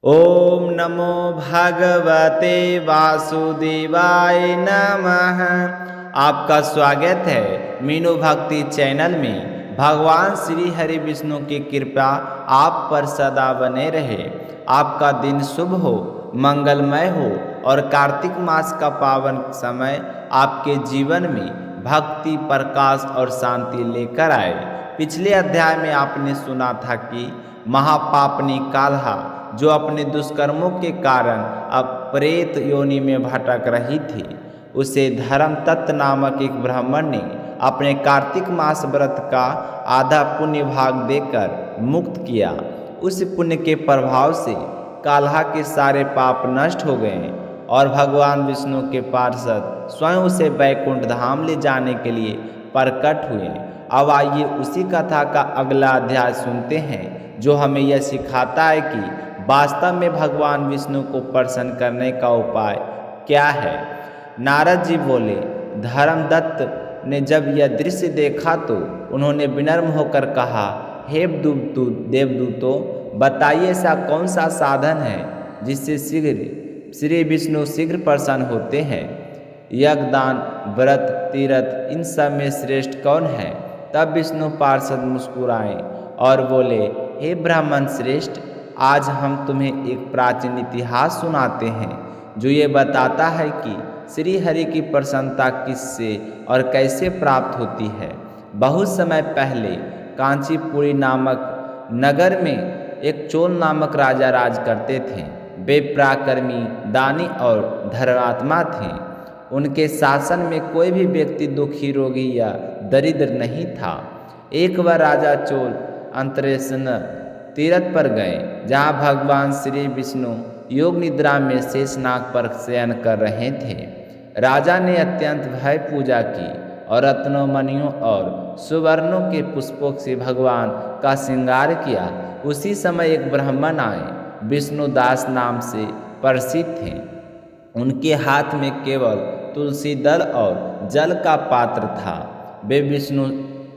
ओम नमो भगवते वासुदेवाय नमः। आपका स्वागत है मीनू भक्ति चैनल में। भगवान श्री हरि विष्णु की कृपा आप पर सदा बने रहे। आपका दिन शुभ हो, मंगलमय हो और कार्तिक मास का पावन समय आपके जीवन में भक्ति, प्रकाश और शांति लेकर आए। पिछले अध्याय में आपने सुना था कि महापापनी काल्हा जो अपने दुष्कर्मों के कारण अब प्रेत योनि में भटक रही थी, उसे धर्मदत्त नामक एक ब्राह्मण ने अपने कार्तिक मास व्रत का आधा पुण्य भाग देकर मुक्त किया। उस पुण्य के प्रभाव से काल्हा के सारे पाप नष्ट हो गए और भगवान विष्णु के पार्षद स्वयं उसे वैकुंठ धाम ले जाने के लिए प्रकट हुए। अब आइए उसी कथा का अगला अध्याय सुनते हैं, जो हमें यह सिखाता है कि वास्तव में भगवान विष्णु को प्रसन्न करने का उपाय क्या है। नारद जी बोले, धर्मदत्त ने जब यह दृश्य देखा तो उन्होंने विनम्र होकर कहा, हे देवदूतों, बताइए ऐसा कौन सा साधन है जिससे श्री विष्णु शीघ्र प्रसन्न होते हैं। यज्ञदान, व्रत, तीर्थ, इन सब में श्रेष्ठ कौन है। तब विष्णु पार्षद मुस्कुराए और बोले, हे ब्राह्मण श्रेष्ठ, आज हम तुम्हें एक प्राचीन इतिहास सुनाते हैं जो ये बताता है कि श्री हरि की प्रसन्नता किससे और कैसे प्राप्त होती है। बहुत समय पहले कांचीपुरी नामक नगर में एक चोल नामक राजा राज करते थे। वे पराक्रमी, दानी और धर्मात्मा थे। उनके शासन में कोई भी व्यक्ति दुखी, रोगी या दरिद्र नहीं था। एक बार राजा चोल अंतरेशन तीर्थ पर गए, जहाँ भगवान श्री विष्णु योग निद्रा में शेषनाग पर शयन कर रहे थे। राजा ने अत्यंत भय पूजा की और रत्नों, मणियों और सुवर्णों के पुष्पों से भगवान का श्रृंगार किया। उसी समय एक ब्राह्मण आए, विष्णुदास नाम से प्रसिद्ध थे। उनके हाथ में केवल तुलसी दल और जल का पात्र था। वे विष्णु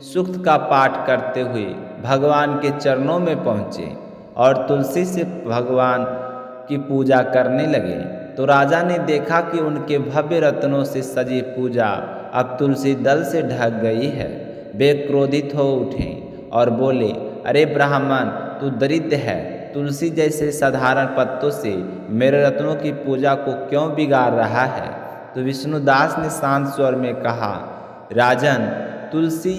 सूक्त का पाठ करते हुए भगवान के चरणों में पहुँचे और तुलसी से भगवान की पूजा करने लगे। तो राजा ने देखा कि उनके भव्य रत्नों से सजी पूजा अब तुलसी दल से ढक गई है। वे क्रोधित हो उठे और बोले, अरे ब्राह्मण, तू दरिद्र है, तुलसी जैसे साधारण पत्तों से मेरे रत्नों की पूजा को क्यों बिगाड़ रहा है। तो विष्णुदास ने शांत स्वर में कहा, राजन, तुलसी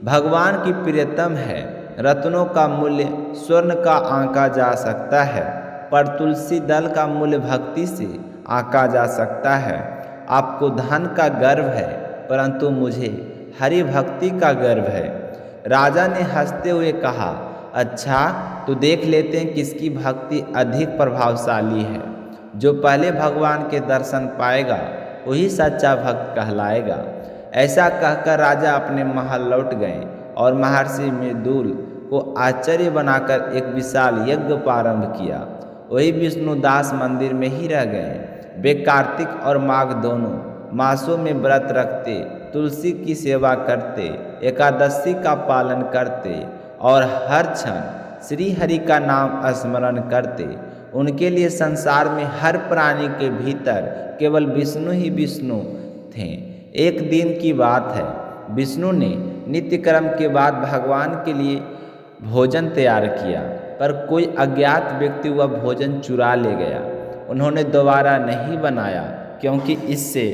भगवान की प्रियतम है। रत्नों का मूल्य स्वर्ण का आंका जा सकता है, पर तुलसी दल का मूल्य भक्ति से आंका जा सकता है। आपको धन का गर्व है, परंतु मुझे हरि भक्ति का गर्व है। राजा ने हंसते हुए कहा, अच्छा, तो देख लेते हैं किसकी भक्ति अधिक प्रभावशाली है। जो पहले भगवान के दर्शन पाएगा वही सच्चा भक्त कहलाएगा। ऐसा कहकर राजा अपने महल लौट गए और महर्षि मृदुल को आश्चर्य बनाकर एक विशाल यज्ञ प्रारंभ किया। वही विष्णुदास मंदिर में ही रह गए। वे कार्तिक और माघ दोनों मासों में व्रत रखते, तुलसी की सेवा करते, एकादशी का पालन करते और हर क्षण श्री हरि का नाम स्मरण करते। उनके लिए संसार में हर प्राणी के भीतर केवल विष्णु ही विष्णु थे। एक दिन की बात है, विष्णु ने नित्य कर्म के बाद भगवान के लिए भोजन तैयार किया, पर कोई अज्ञात व्यक्ति वह भोजन चुरा ले गया। उन्होंने दोबारा नहीं बनाया, क्योंकि इससे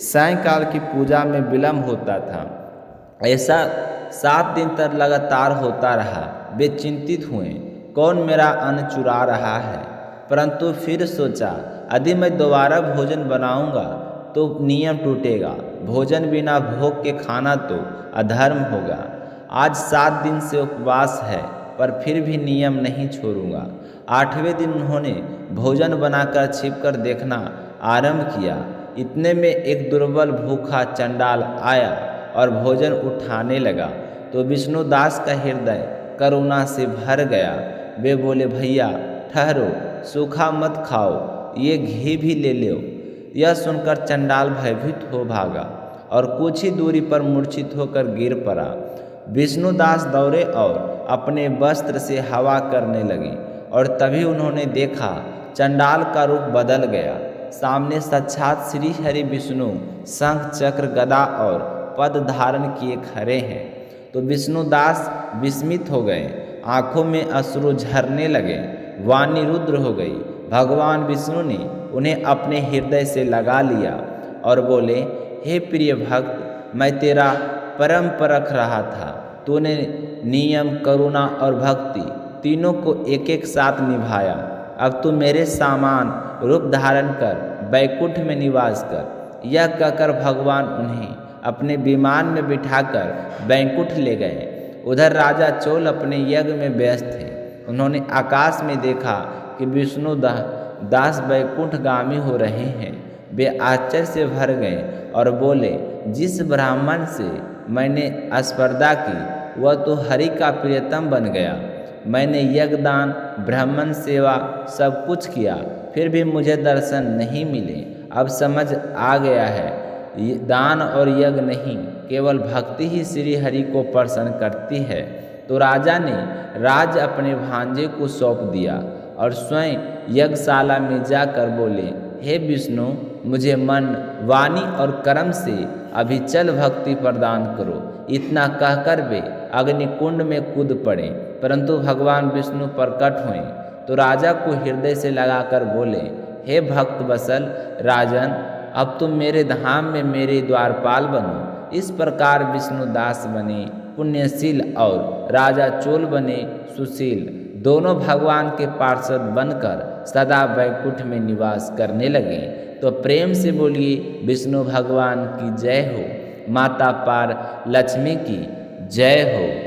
सायंकाल की पूजा में विलंब होता था। ऐसा 7 दिन तक लगातार होता रहा। वे चिंतित हुए, कौन मेरा अन्न चुरा रहा है। परंतु फिर सोचा, यदि मैं दोबारा भोजन बनाऊंगा तो नियम टूटेगा। भोजन बिना भोग के खाना तो अधर्म होगा। आज 7 दिन से उपवास है, पर फिर भी नियम नहीं छोड़ूंगा। 8वें दिन उन्होंने भोजन बनाकर छिपकर देखना आरंभ किया। इतने में एक दुर्बल भूखा चंडाल आया और भोजन उठाने लगा। तो विष्णुदास का हृदय करुणा से भर गया। वे बोले, भैया ठहरो, सूखा मत खाओ, ये घी भी ले लो। यह सुनकर चंडाल भयभीत हो भागा और कुछ ही दूरी पर मूर्छित होकर गिर पड़ा। विष्णुदास दौड़े और अपने वस्त्र से हवा करने लगे और तभी उन्होंने देखा चंडाल का रूप बदल गया। सामने साक्षात श्री हरि विष्णु शंख चक्र गदा और पद धारण किए खड़े हैं। तो विष्णुदास विस्मित हो गए, आंखों में अश्रु झरने लगे, वाणी रुद्र हो गई। भगवान विष्णु ने उन्हें अपने हृदय से लगा लिया और बोले, हे प्रिय भक्त, मैं तेरा परम परख रहा था। तूने नियम, करुणा और भक्ति तीनों को एक एक साथ निभाया। अब तू मेरे समान रूप धारण कर बैकुंठ में निवास कर। यह कहकर भगवान उन्हें अपने विमान में बिठाकर बैकुंठ ले गए। उधर राजा चोल अपने यज्ञ में व्यस्त थे। उन्होंने आकाश में देखा कि विष्णु दास बैकुंठगामी हो रहे हैं। वे आश्चर्य से भर गए और बोले, जिस ब्राह्मण से मैंने स्पर्धा की वह तो हरि का प्रियतम बन गया। मैंने यज्ञ, दान, ब्राह्मण सेवा सब कुछ किया, फिर भी मुझे दर्शन नहीं मिले। अब समझ आ गया है, दान और यज्ञ नहीं, केवल भक्ति ही श्री हरि को प्रसन्न करती है। तो राजा ने राज्य अपने भांजे को सौंप दिया और स्वयं यज्ञशाला में जाकर बोले, हे विष्णु, मुझे मन, वाणी और कर्म से अभिचल भक्ति प्रदान करो। इतना कहकर वे अग्निकुंड में कूद पड़े, परंतु भगवान विष्णु प्रकट हुए तो राजा को हृदय से लगाकर बोले, हे भक्त वत्सल राजन, अब तुम मेरे धाम में मेरे द्वारपाल बनो। इस प्रकार विष्णुदास बने पुण्यशील और राजा चोल बने सुशील। दोनों भगवान के पार्षद बनकर सदा वैकुंठ में निवास करने लगे। तो प्रेम से बोलिए, विष्णु भगवान की जय हो, माता पार लक्ष्मी की जय हो।